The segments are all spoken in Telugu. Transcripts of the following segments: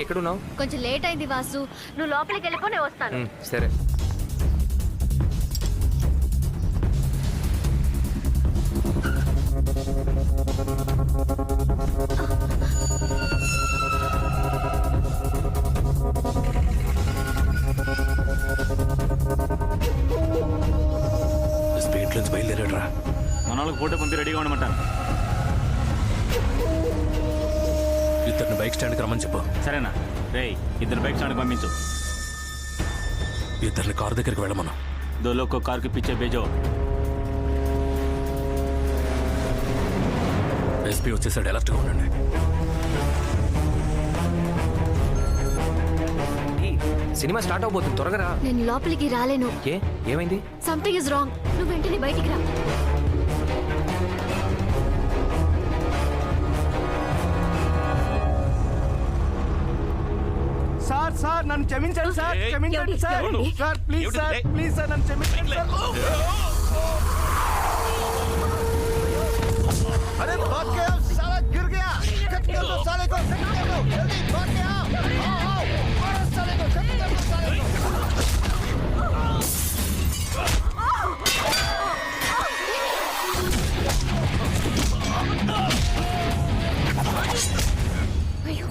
ఎక్కడున్నావు? కొంచెం లేట్ అయింది వాసు, నువ్వు లోపలికి వెళ్ళిపో, నేను వస్తాను. సరే. స్పీడ్ నుంచి బయలుదేరాడురా. మన వాళ్ళకి ఫోటో పంపి రెడీగా ఉండమంటాను. ఇద్దరిని బైక్ స్టాండ్కి రమ్మని చెప్పు. సరేనా? రేయ్, ఇద్దరు బైక్ స్టాండ్కి పంపించు. ఇద్దరిని కారు దగ్గరికి వెళ్ళమను. 2 लोग को कार के पीछे भेजो. ఎస్పీ వచ్చేసాడు, అలర్ట్గా ఉండండి. సినిమా స్టార్ట్ అవబోతుంది, త్వరగా రా. నేను లోపలికి రాలేను. ఏమైంది? Something is wrong. నువ్వు వెంటనే బయటికి రా. సార్ సార్ నన్ను క్షమించండి సార్, క్షమించండి sir. Sir please sir, please sir నన్ను క్షమించండి సార్. अरे भाग के आओ, साला गिर गया. कट कर दो साले को, कट कर दो, जल्दी भाग के आओ. आओ मारो साले को, कट कर दो साले को. అయ్యో,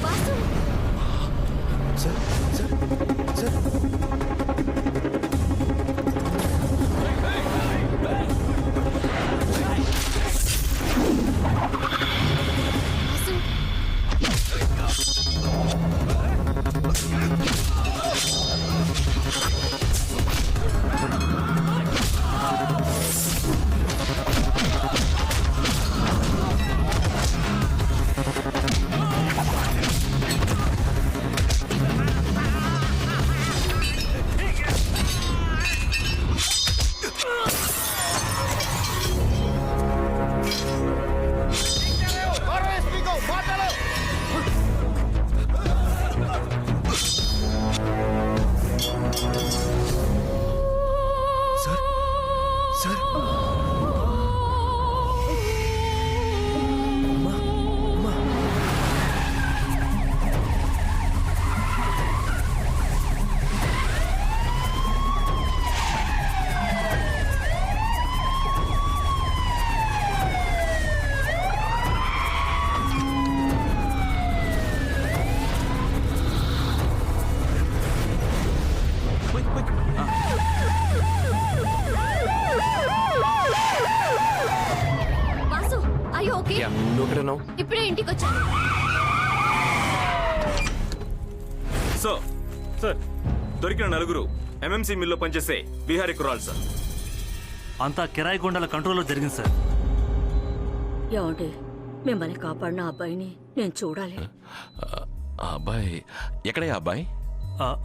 వాసు, వాసు. मारो एसपी को, मार डालो. సార్ సార్ వాసు, అయ్యో ఓకే. నువ్వు ఎక్కడున్నావు? ఇప్పుడే ఇంటికి వచ్చాను. సార్ దొరికిన 4 ఎంఎంసీ మిల్లో పనిచేసే బీహారీ కుర్రాళ్ళు సార్. అంతా కిరాయి గుండాల కంట్రోల్లో జరిగింది సార్. ఏమండి, మిమ్మల్ని కాపాడిన అబ్బాయిని నేను చూడాలి. ఆ అబ్బాయి ఎక్కడే? ఆ అబ్బాయి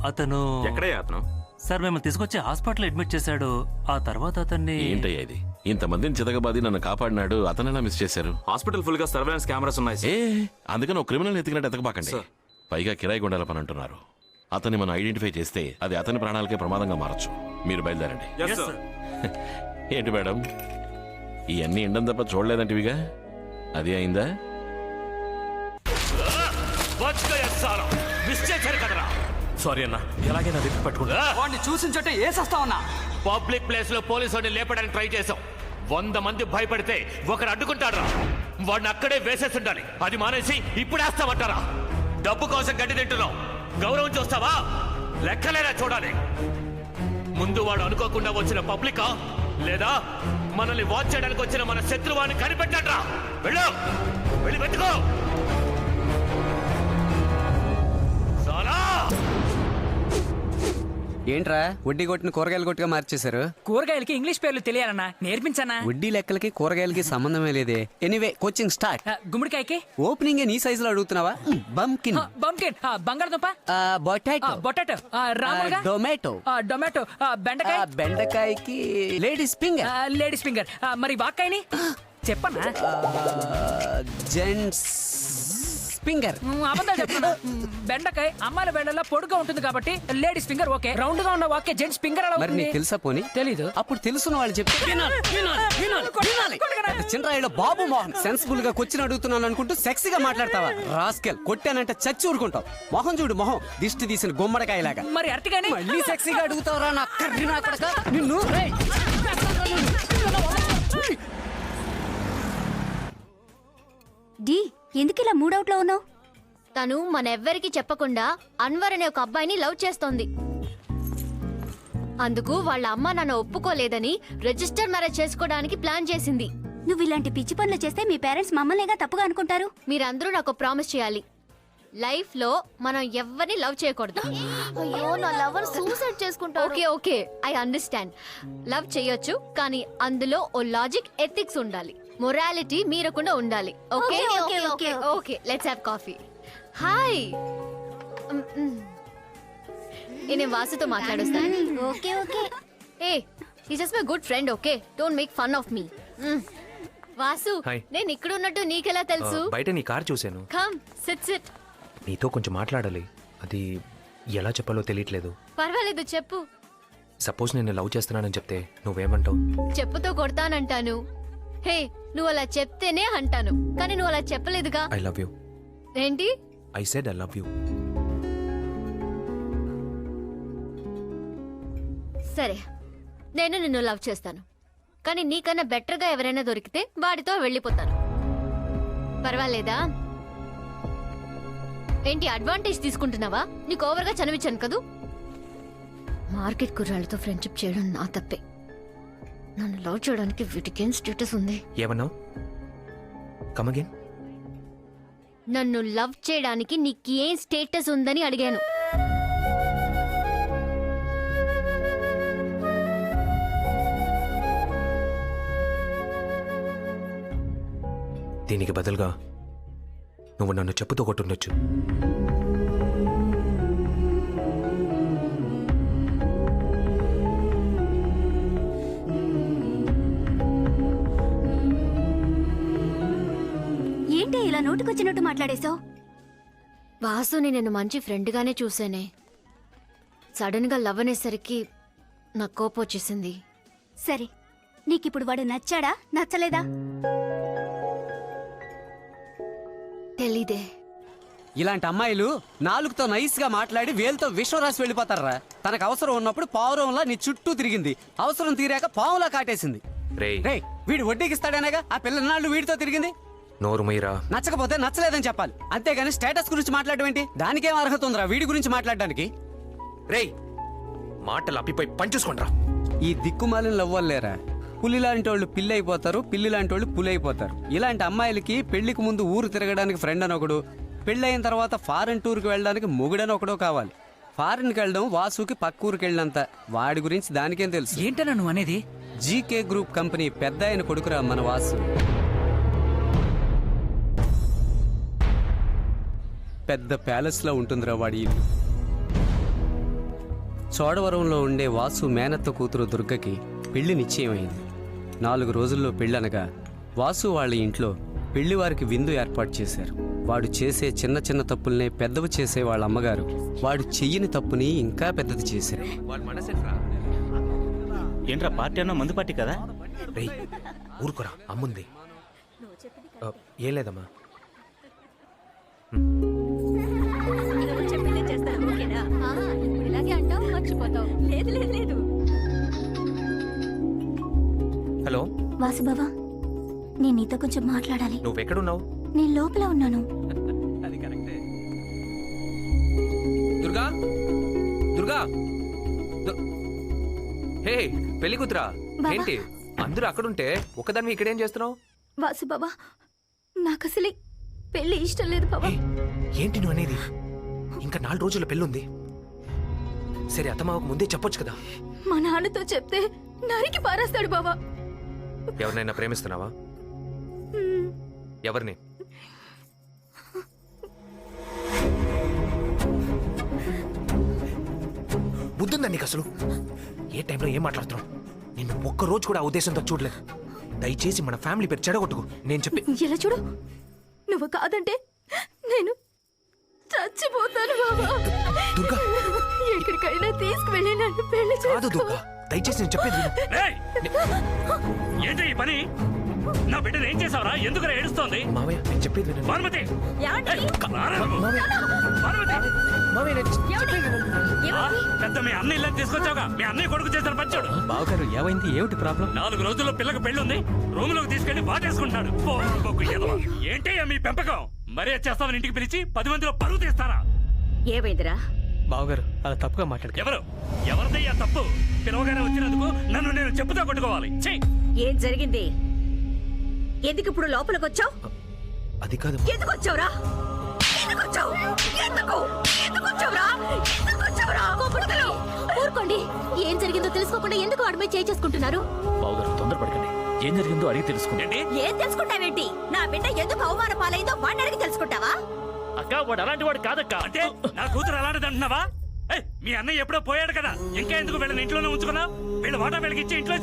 అతను ఎక్కడయ్యా అతను? సార్ మిమ్మల్ని తీసుకొచ్చి హాస్పిటల్ అడ్మిట్ చేశాడు. ఆ తర్వాత అతన్ని ఏంటయ్యా ఇది? ఇంతమందిని చితకబాది నన్ను కాపాడినాడు, అతనెలా మిస్ చేశారు? హాస్పిటల్ ఫుల్ గా సర్వేలెన్స్ కెమెరాస్ ఉన్నాయి ఏ సార్. అందుకని ఒక క్రిమినల్ ఎతికినట్టు ఎతకబాకండి. సార్. పైగా కిరాయి గుండాల పని అంటున్నారు. అతన్ని మనం ఐడెంటిఫై చేస్తే అది అతని ప్రాణాలకే ప్రమాదంగా మారచ్చు. మీరు బయలుదేరండి. Yes, sir. ఏంటి మేడం, ఇవన్నీ ఎండం తప్ప చూడలేదంటివిగా? అది అయిందా? సారీ అన్న, ఎలాగైనా రిపి పట్టుకుంటా. వాడిని చూసిన చోట ఏసేస్తా ఉన్నా. పబ్లిక్ ప్లేస్ లో పోలీసు లేపడానికి ట్రై చేసాం. 100 మంది భయపడితే ఒకడు అడ్డుకుంటాడు. వాడిని అక్కడే వేసేస్తుండాలి. అది మానేసి ఇప్పుడు వేస్తామంటారా? డబ్బు కోసం గడ్డి తింటున్నాం, గౌరవం చూస్తావా? లెక్కలేనా చూడాలి. ముందు వాడు అనుకోకుండా వచ్చిన పబ్లికా, లేదా మనల్ని వాచ్ చేయడానికి వచ్చిన మన శత్రువాన్ని కనిపెట్టండి. వెళ్ళు, వెళ్ళి వెతుకో. సాలా ఏంట్రా వడ్డీ కొట్టిన కూరగాయలు కొట్టుగా మార్చేశారు? కూరగాయలకి ఇంగ్లీష్ పేర్లు తెలియాలన్నా, నేర్పించన్నా. వడ్డీ లెక్కలకి కూరగాయలకి సంబంధమే లేదే. Anyway, coaching start. గుమ్మడికాయకి ఓపెనింగ్ నీ సైజులో అడుగుతున్నావా? బంకిన్, బంకిన్, బంగాళదుంప, పొటాటో, పొటాటో, రాములుగా, టొమాటో, టొమాటో, బెండకాయ, బెండకాయకి లేడీస్ ఫింగర్, లేడీస్ ఫింగర్. మరి వాక్కాయని? చెప్పన్నా జెంట్స్ ఫింగర్. అబద్ధాలు చెప్తున్నా. బెండకాయ అమ్మాయిల బెండల్లో పొడుగా ఉంటుంది కాబట్టి లేడీస్ ఫింగర్ ఓకే, రౌండ్ గా ఉన్న ఓకే, జెంట్స్ ఫింగర్ అలా మరి నీకు తెలుసా పోనీ? తెలీదు. అప్పుడు తెలుసున్న వాళ్ళు చెప్తే చిన్నరాయిలో బాబు మోహన్ సెన్సిబుల్ గా క్వశ్చన్ అడుగుతున్నాను అనుకుంటూ సెక్సీగా మాట్లాడతావా? రాస్కెల్, కొట్టానంటే చచ్చి ఊరుకుంటావు. మొహం చూడు, మొహం దిష్టి తీసిన గుమ్మడికాయలాగా. మరి అరటిగానే మళ్ళీ సెక్సీగా అడుగుతావురా నా కర్రీ నా కొడకా? నిన్ను రేయ్. డి ఎందుకు ఇలా మూడౌట్ లో ఉన్నావు? తను మనెవ్వరికి చెప్పకుండా అన్వర్ అనే ఒక అబ్బాయిని లవ్ చేస్తోంది. అందుకు వాళ్ళ అమ్మ నాన్న ఒప్పుకోలేదని రిజిస్టర్ మ్యారేజ్ చేసుకోవడానికి ప్లాన్ చేసింది. నువ్వు ఇలాంటి పిచ్చి పనులు చేస్తే మీ పేరెంట్స్ మమ్మల్నిగా తప్పుగా అనుకుంటారు. మీరందరూ నాకు ప్రామిస్ చేయాలి, లైఫ్ లో మనం ఎవరిని లవ్ చేయకూడదు. అయ్యో నా లవర్ సూసైడ్ చేసుకుంటారు. Okay okay, I understand. Love చేయొచ్చు, కానీ అందులో ఓ లాజిక్, ఎథిక్స్ ఉండాలి. మొరాలిటీ మీరకుండా ఉండాలి. Okay okay, okay, okay, let's have coffee. Hi, నేను వాసుతో మాట్లాడొస్తాను. Okay okay. ఏ he just my good friend, okay, don't make fun of me. Vasu, Hi. నేను ఇక్కడ ఉన్నట్టు నీకెలా తెలుసు? బయట నీ కార్ చూశాను. Come SIT SIT. నీతో కొంచెం మాట్లాడాలి. అది ఎలా చెప్పాలో తెలియట్లేదు. పర్వాలేదు చెప్పు. సపోజ్ నేను లవ్ చేస్తున్నానని చెప్తే నువ్వేమంటావు? చెప్పుతో కొడతానంటాను. హే, నువ్వు అలా చెప్తేనే అంటాను, కానీ నువ్వు అలా చెప్పలేదుగా. I love you. ఏంటి? I said I love you. సరే, నేను నిన్ను లవ్ చేస్తాను, కానీ నీకన్నా బెటర్గా ఎవరైనా దొరికితే వాడితో వెళ్ళిపోతాను. పర్వాలేదా? ఏంటి అడ్వాంటేజ్ తీసుకుంటున్నావా? నీకు ఓవర్గా చనివించాను కదూ. మార్కెట్ కుర్రాళ్ళతో ఫ్రెండ్షిప్ చేయడం నా తప్పే. నన్ను లవ్ చేయడానికి వీటికేం స్టేటస్ ఉంది? ఏమన్నావు? Come again. నన్ను లవ్ చేయడానికి నీకేం స్టేటస్ ఉందని అడిగాను. దీనికి బదులుగా నువ్వు నన్ను చెప్పుతో కొట్టుండొచ్చు. ఏంటి ఇలా నోటుకొచ్చినట్టు మాట్లాడేశావు? వాసుని నేను మంచి ఫ్రెండ్గానే చూసానే. సడన్ గా లవ్ అనేసరికి నాకు కోపం వచ్చేసింది. సరే, నీకిప్పుడు వాడు నచ్చాడా నచ్చలేదా? తెలీదే. ఇలాంటి అమ్మాయిలు నాలుగుతో నైస్ గా మాట్లాడి వేలుతో విషం రాసి వెళ్ళిపోతారా? తనకు అవసరం ఉన్నప్పుడు పావురంలా నీ చుట్టూ తిరిగింది, అవసరం తీరాక పావులా కాటేసింది. రేయ్, రేయ్, వీడు వడ్డీకిస్తాడనేగా ఆ పిల్ల నాళ్ళు వీడితో తిరిగింది. నోరు మీరా. నచ్చకపోతే నచ్చలేదని చెప్పాలి, అంతేగాని స్టేటస్ గురించి మాట్లాడడం ఏంటి? దానికేం అర్హత ఉందిరా వీడి గురించి మాట్లాడడానికి? రేయ్, మాటలు అప్పిపోయి పంచేసుకుంట్రా. ఈ దిక్కుమాలిన లవ్వలేరా, పులి లాంటి వాళ్ళు పిల్లి అయిపోతారు, పిల్లి లాంటి వాళ్ళు పులి అయిపోతారు. ఇలాంటి అమ్మాయిలకి పెళ్లికి ముందు ఊరు తిరగడానికి ఫ్రెండ్ అని ఒకడు, పెళ్ళయిన తర్వాత ఫారెన్ టూర్కి వెళ్ళడానికి మొగుడని ఒకడో కావాలి. ఫారెన్కి వెళ్ళడం వాసుకి పక్క ఊరికి వెళ్ళినంత, వాడి గురించి దానికేం తెలుసు? ఏంటన్నా నువ్వు అనేది? జీకే గ్రూప్ కంపెనీ పెద్ద ఆయన కొడుకురా మన వాసు. పెద్ద ప్యాలెస్ లో ఉంటుందిరా వాడి ఇల్లు. చోడవరంలో ఉండే వాసు మేనత్త కూతురు దుర్గకి పెళ్లి నిశ్చయమైంది. 4 రోజుల్లో పెళ్ళనగా వాసు వాళ్ళ ఇంట్లో పెళ్లి వారికి విందు ఏర్పాటు చేశారు. వాడు చేసే చిన్న చిన్న తప్పుల్నే పెద్దవి చేసే వాళ్ళ అమ్మగారు వాడు చెయ్యని తప్పుని ఇంకా పెద్దది చేశారు. ఏంట్రా పార్టీ అన్న మందు పార్టీ కదా? రేయ్, ఊరుకోరా, అమ్ముంది. ఏం లేదమ్మా. ఇలాగే అంటావు, మర్చిపోతావు. లేదు. హలో వాసుబావా, నేను నీతో కొంచెం మాట్లాడాలి. నువ్వెక్కడున్నావు? నేను లోపల ఉన్నాను. దుర్గా, దుర్గా, హే, పెళ్లి కూతురా. బావా. ఏంటి అందరూ అక్కడుంటే ఒకదాన్ని ఇక్కడేం చేస్తున్నావు? వాసుబావా, నాకు అసలు పెళ్లి ఇష్టం లేదు బావా. ఏంటి నువ్వు అనేది? ఇంకా 4 రోజుల పెళ్ళుంది. సరే, అత్తమావకు ముందే చెప్పొచ్చు కదా. మా నాన్నతో చెప్తే నరికి పారేస్తాడు బావా. ఎవరినైనా ప్రేమిస్తున్నావా? ఎవరిని? బుద్ధుందా నీకు అసలు? ఏ టైంలో ఏం మాట్లాడుతున్నావు? నిన్ను ఒక్క రోజు కూడా ఆ ఉద్దేశంతో చూడలేదు. దయచేసి మన ఫ్యామిలీ పేరు చెడగొట్టుకు. నేను చెప్పి ఎలా చూడు, నువ్వు కాదంటే నేను చచ్చిపోతాను బాబా. దుర్గా. ఎక్కడికైనా తీసుకువెళ్ళి నన్ను పెళ్లి కాదు దుర్గా, దయచేసి నేను చెప్పేది విను. ఏంటి ఈ పని? నా బిడ్డను ఏం చేసావరా? ఎందుకు ఏడుస్తోంది? మావయ్య నేను చెప్పేది వినండి. భానుమతి! మావయ్య నేను చెప్పేది వినండి. పెద్ద మీ అన్న ఇల్లు తీసుకొచ్చావుగా, మీ అన్నయ్య కొడుకు చేసిన పంచాడు. బావగారు ఏమైంది? ఏమిటి ప్రాబ్లం? 4 రోజుల్లో పిల్లకి పెళ్ళుంది, రూమ్ లోకి తీసుకెళ్లి బాటేసుకుంటున్నాడు. ఏంటయ్యా మీ పెంపకం? మరీ చేస్తామని ఇంటికి పిలిచి 10 మందిలో పరువు తీస్తారా? ఏమైందిరా? బావగారు అలా తప్పుగా మాట్లాడు. ఎవరిదయ్యా తప్పు? పిలవగానే వచ్చినందుకు నన్ను నేను చెప్పుతో కొట్టుకోవాలి. ఏం జరిగింది? ఎందుకు ఇప్పుడు లోపలికి వచ్చావు? అది కాదు. ఎందుకు వచ్చావురా? ఎందుకు వచ్చావు? ఎందుకు వచ్చావురా? ఊరుకోండి. ఏం జరిగిందో తెలుసుకోకుండా ఎందుకు వాడి మీద చేసుకుంటున్నారు? బావగారు తొందరపడకండి. ఏం జరిగిందో అడిగి తెలుసుకోండి. ఏం తెలుసుకుంటావేంటి? నా బిడ్డ ఎందుకు అవమాన పాలైందో వాడిని అడిగి తెలుసుకుంటావా? అక్క వాడు అలాంటి వాడు కాదక్క. అంటే నా కూతురు అలాంటిది అంటున్నావా? మీ అన్నయ్య ఎప్పుడో పోయాడు కదా, ఇంకా ఎందుకు వీళ్ళని ఇంట్లోనే ఉంచుకున్నా? వీళ్ళ వాటా వీళ్ళకి ఇచ్చి ఇంట్లో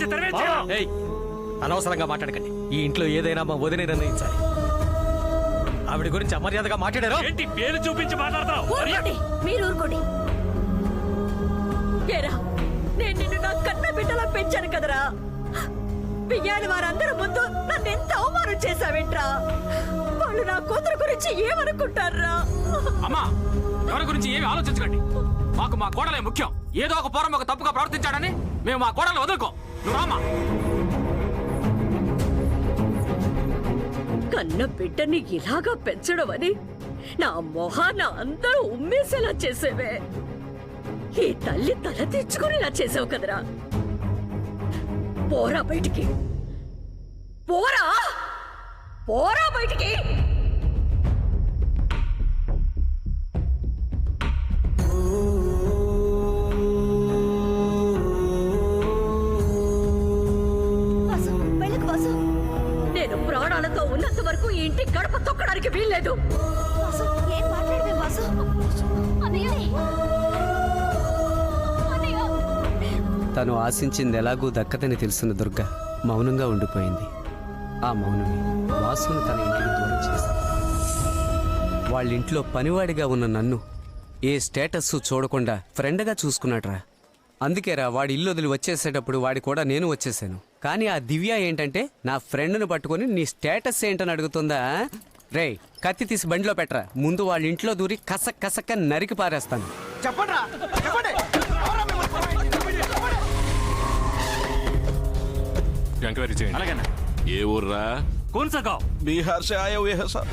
ఏయ్, అనవసరంగా మాట్లాడకండి. ఈ ఇంట్లో ఏదైనా మా వదిన నిర్ణయించాలి. ఆవిడ గురించి అమర్యాదగా మాట్లాడారు. ఏంటి పేరు చూపించి మాట్లాడతావు? ఊరుకోండి, మీరు ఊరుకోండి. ఏరా, నేను నిన్ను నా కన్న బిడ్డలా పెంచాను కదరా. పియ్యాలి వారందరూ ముందు నన్ను ఎంత అవమానం చేశావేంట్రా? వాళ్ళు నా కూతురు గురించి ఏమనుకుంటారా? అమ్మా, ఎవరి గురించి ఏమి ఆలోచించకండి. మాకు మా కోడలే ముఖ్యం. ఏదో ఒక పోరం ఒక తప్పుగా ప్రవర్తించాడని మేము మా కోడలు వదులుకో. నువ్వు రామా. కన్న బిడ్డని ఇలాగా పెంచడం అని నా మొహాన అందరూ ఉమ్మేసేలా చేసేవే. ఈ తల్లి తల తెచ్చుకునేలా చేసావు కదరా. పోరా బయటికి, పోరా పోరా బయటికి. వాసు, వెళ్ళకు వాసు. నేను ప్రాణాలతో ఉన్నంత వరకు ఈ ఇంటి గడప తొక్కడానికి వీల్లేదు. వాసు, ఏం మాట్లాడవే వాసు? అన్నయ్య. అన్నయ్య. తను ఆశించింది ఎలాగూ దక్కదని తెలుసున్న దుర్గ మౌనంగా ఉండిపోయింది. ఆ మౌనమే వాసుని తన ఇంటికి దూరం చేసింది. వాళ్ళింట్లో పనివాడిగా ఉన్న నన్ను ఏ స్టేటస్ చూడకుండా ఫ్రెండ్గా చూసుకున్నాడ్రా. అందుకేరా వాడి ఇల్లు వదిలి వచ్చేసేటప్పుడు వాడి కూడా నేను వచ్చేసాను. కానీ ఆ దివ్య ఏంటంటే నా ఫ్రెండ్ను పట్టుకొని నీ స్టేటస్ ఏంటని అడుగుతుందా. రేయ్, కత్తి తీసి బండిలో పెట్టరా. ముందు వాళ్ళ ఇంట్లో దూరి కసక్ కసక్క నరికి పారేస్తాను. చెప్పండి చెప్పండి. ఎంక్వైరీ చేయండి. అలాగేనా? ఏ ఊర్రా? कौन सा गाँव? बिहार से आए हुए हैं सर.